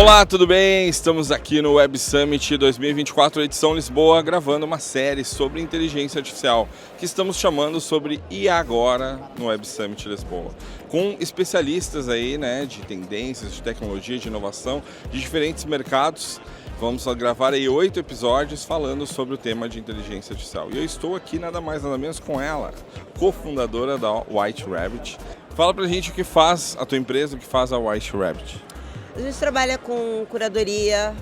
Olá, tudo bem? Estamos aqui no Web Summit 2024, edição Lisboa, gravando uma série sobre inteligência artificial, que estamos chamando sobre IA Agora no Web Summit Lisboa, com especialistas aí, né, de tendências, de tecnologia, de inovação, de diferentes mercados. Vamos gravar aí 8 episódios falando sobre o tema de inteligência artificial. E eu estou aqui nada mais nada menos com ela, cofundadora da White Rabbit. Fala pra gente o que faz a tua empresa, o que faz a White Rabbit. A gente trabalha com curadoria,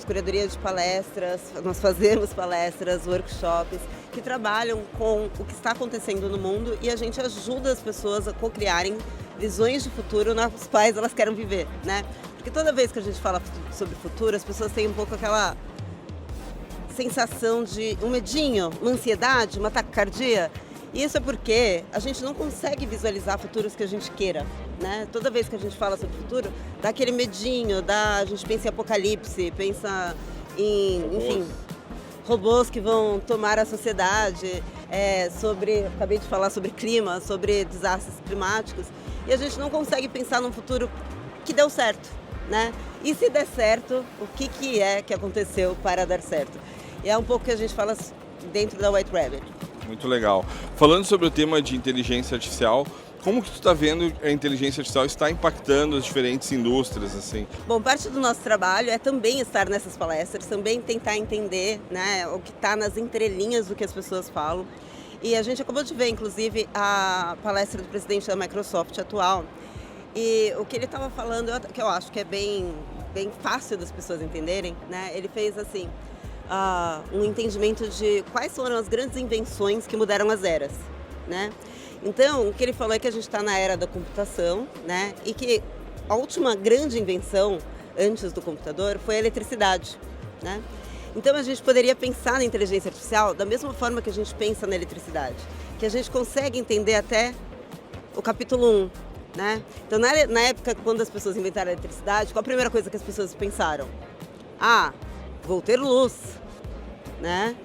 curadoria de palestras, nós fazemos palestras, workshops, que trabalham com o que está acontecendo no mundo e a gente ajuda as pessoas a co-criarem visões de futuro nas quais elas querem viver, né? Porque toda vez que a gente fala sobre futuro, as pessoas têm um pouco aquela sensação de um medinho, uma ansiedade, uma taquicardia. E isso é porque a gente não consegue visualizar futuros que a gente queira, né? Toda vez que a gente fala sobre futuro, dá aquele medinho, a gente pensa em apocalipse, pensa em, enfim, robôs que vão tomar a sociedade, acabei de falar sobre clima, sobre desastres climáticos, e a gente não consegue pensar num futuro que deu certo, né? E se der certo, o que é que aconteceu para dar certo? E é um pouco que a gente fala dentro da White Rabbit. Muito legal. Falando sobre o tema de inteligência artificial, como que tu está vendo a inteligência artificial está impactando as diferentes indústrias, assim? Bom, parte do nosso trabalho é também estar nessas palestras, também tentar entender, né, o que está nas entrelinhas do que as pessoas falam. E a gente acabou de ver, inclusive, a palestra do presidente da Microsoft atual. E o que ele estava falando, que eu acho que é bem fácil das pessoas entenderem, né? Ele fez assim, um entendimento de quais foram as grandes invenções que mudaram as eras, né? Então, o que ele falou é que a gente está na era da computação, né? E que a última grande invenção antes do computador foi a eletricidade, né? Então, a gente poderia pensar na inteligência artificial da mesma forma que a gente pensa na eletricidade, que a gente consegue entender até o capítulo 1, né? Então, na época, quando as pessoas inventaram a eletricidade, qual a primeira coisa que as pessoas pensaram? Vou ter luz, né?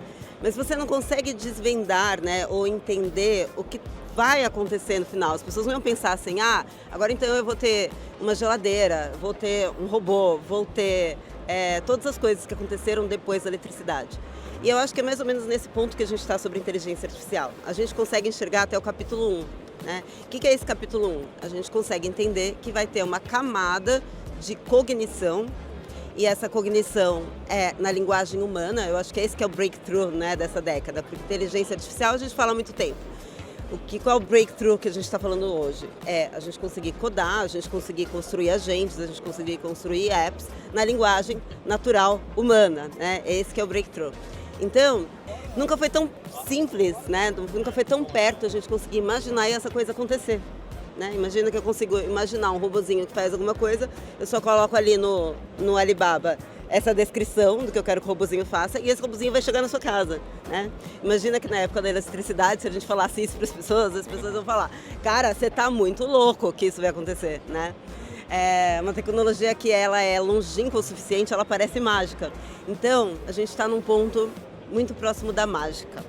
Mas você não consegue desvendar, né, ou entender o que vai acontecer no final. As pessoas não iam pensar assim, agora então eu vou ter uma geladeira, vou ter um robô, vou ter todas as coisas que aconteceram depois da eletricidade. E eu acho que é mais ou menos nesse ponto que a gente está sobre inteligência artificial. A gente consegue enxergar até o capítulo 1, né? O que é esse capítulo 1? A gente consegue entender que vai ter uma camada de cognição. E essa cognição é na linguagem humana, eu acho que esse que é o breakthrough, né, dessa década, porque inteligência artificial a gente fala há muito tempo. Qual é o breakthrough que a gente está falando hoje? É a gente conseguir codar, a gente conseguir construir agentes, a gente conseguir construir apps na linguagem natural humana, né? Esse que é o breakthrough. Então, nunca foi tão simples, né? Nunca foi tão perto a gente conseguir imaginar essa coisa acontecer. Né? Imagina que eu consigo imaginar um robozinho que faz alguma coisa, eu só coloco ali no Alibaba essa descrição do que eu quero que o robozinho faça e esse robozinho vai chegar na sua casa, né? Imagina que na época da eletricidade, se a gente falasse isso para as pessoas vão falar, cara, você tá muito louco que isso vai acontecer, né? É uma tecnologia que ela é longínqua o suficiente, ela parece mágica. Então, a gente está num ponto muito próximo da mágica.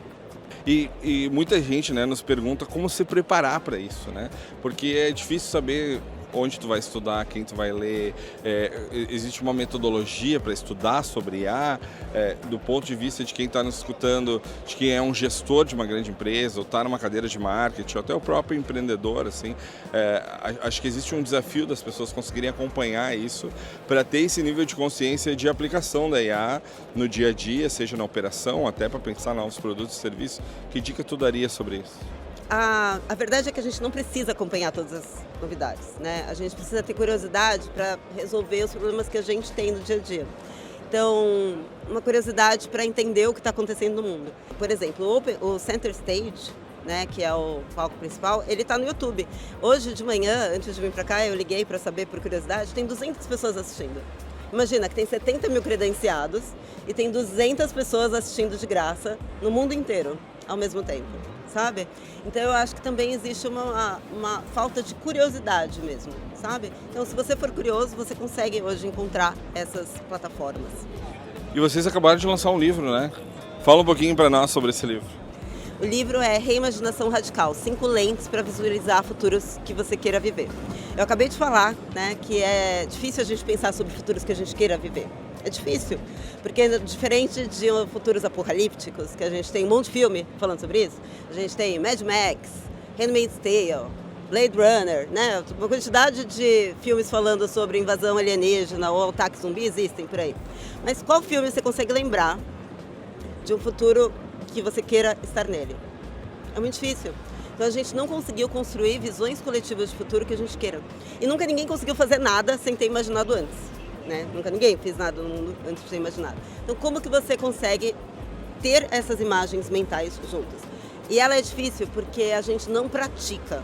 E muita gente, né, nos pergunta como se preparar para isso, né? Porque é difícil saber onde tu vai estudar, quem tu vai ler. Existe uma metodologia para estudar sobre IA, do ponto de vista de quem está nos escutando, de quem é um gestor de uma grande empresa, ou está numa cadeira de marketing, ou até o próprio empreendedor, assim. Acho que existe um desafio das pessoas conseguirem acompanhar isso para ter esse nível de consciência de aplicação da IA no dia a dia, seja na operação, até para pensar em novos produtos e serviços. Que dica tu daria sobre isso? A verdade é que a gente não precisa acompanhar todas as novidades, né? A gente precisa ter curiosidade para resolver os problemas que a gente tem no dia a dia. Então, uma curiosidade para entender o que está acontecendo no mundo. Por exemplo, o Center Stage, né, que é o palco principal, ele está no YouTube. Hoje de manhã, antes de vir para cá, eu liguei para saber, por curiosidade, tem 200 pessoas assistindo. Imagina que tem 70 mil credenciados e tem 200 pessoas assistindo de graça no mundo inteiro, ao mesmo tempo, sabe? Então eu acho que também existe uma falta de curiosidade mesmo, sabe? Então se você for curioso, você consegue hoje encontrar essas plataformas. E vocês acabaram de lançar um livro, né? Fala um pouquinho para nós sobre esse livro. O livro é Reimaginação Radical, 5 lentes para visualizar futuros que você queira viver. Eu acabei de falar, né, que é difícil a gente pensar sobre futuros que a gente queira viver. É difícil, porque diferente de futuros apocalípticos, que a gente tem um monte de filme falando sobre isso, a gente tem Mad Max, Handmaid's Tale, Blade Runner, né? Uma quantidade de filmes falando sobre invasão alienígena ou ataque zumbi existem por aí. Mas qual filme você consegue lembrar de um futuro que você queira estar nele? É muito difícil. Então a gente não conseguiu construir visões coletivas de futuro que a gente queira. E nunca ninguém conseguiu fazer nada sem ter imaginado antes. Né? Nunca ninguém fez nada no mundo antes de ter imaginado. Então como que você consegue ter essas imagens mentais juntas? E ela é difícil porque a gente não pratica.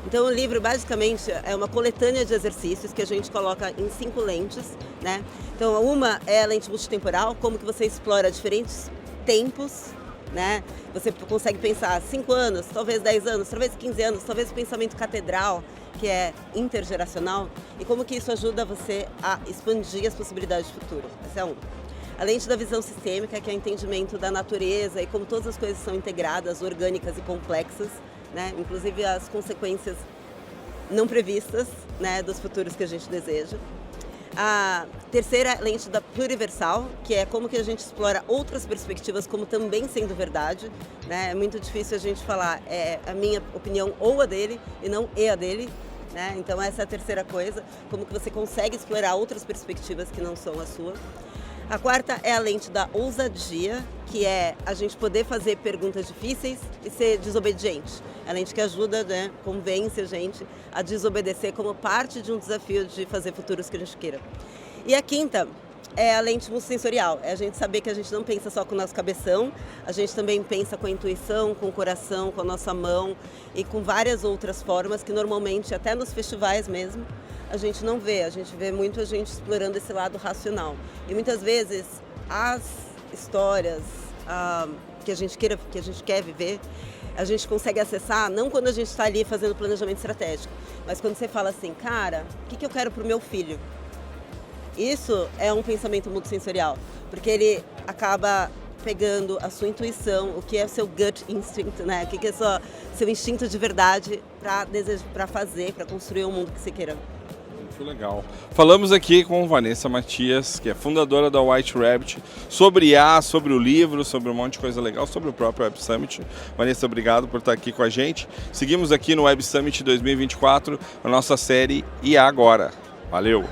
Então o livro basicamente é uma coletânea de exercícios que a gente coloca em 5 lentes, né? Então uma é a lente multitemporal, como que você explora diferentes tempos, né? Você consegue pensar 5 anos, talvez 10 anos, talvez 15 anos, talvez o pensamento catedral, que é intergeracional, e como que isso ajuda você a expandir as possibilidades de futuro. Essa é uma. A lente da visão sistêmica, que é o entendimento da natureza e como todas as coisas são integradas, orgânicas e complexas, né? Inclusive as consequências não previstas, né, dos futuros que a gente deseja. A terceira lente da pluriversal, que é como que a gente explora outras perspectivas como também sendo verdade, né? É muito difícil a gente falar a minha opinião ou a dele e não a dele, né? Então essa é a terceira coisa, como que você consegue explorar outras perspectivas que não são a sua. A quarta é a lente da ousadia, que é a gente poder fazer perguntas difíceis e ser desobediente. É a lente que ajuda, né, convence a gente a desobedecer como parte de um desafio de fazer futuros que a gente queira. E a quinta é a lente multissensorial, é a gente saber que a gente não pensa só com o nosso cabeção, a gente também pensa com a intuição, com o coração, com a nossa mão e com várias outras formas que normalmente, até nos festivais mesmo, a gente não vê. A gente vê muito a gente explorando esse lado racional. E muitas vezes as histórias que a gente quer viver, a gente consegue acessar não quando a gente está ali fazendo planejamento estratégico, mas quando você fala assim, cara, o que eu quero para o meu filho? Isso é um pensamento multissensorial, porque ele acaba pegando a sua intuição, o que é o seu gut instinct, né? O que é seu instinto de verdade para fazer, para construir um mundo que você queira. Muito legal. Falamos aqui com Vanessa Matias, que é fundadora da White Rabbit, sobre IA, sobre o livro, sobre um monte de coisa legal, sobre o próprio Web Summit. Vanessa, obrigado por estar aqui com a gente. Seguimos aqui no Web Summit 2024, a nossa série IA Agora. Valeu!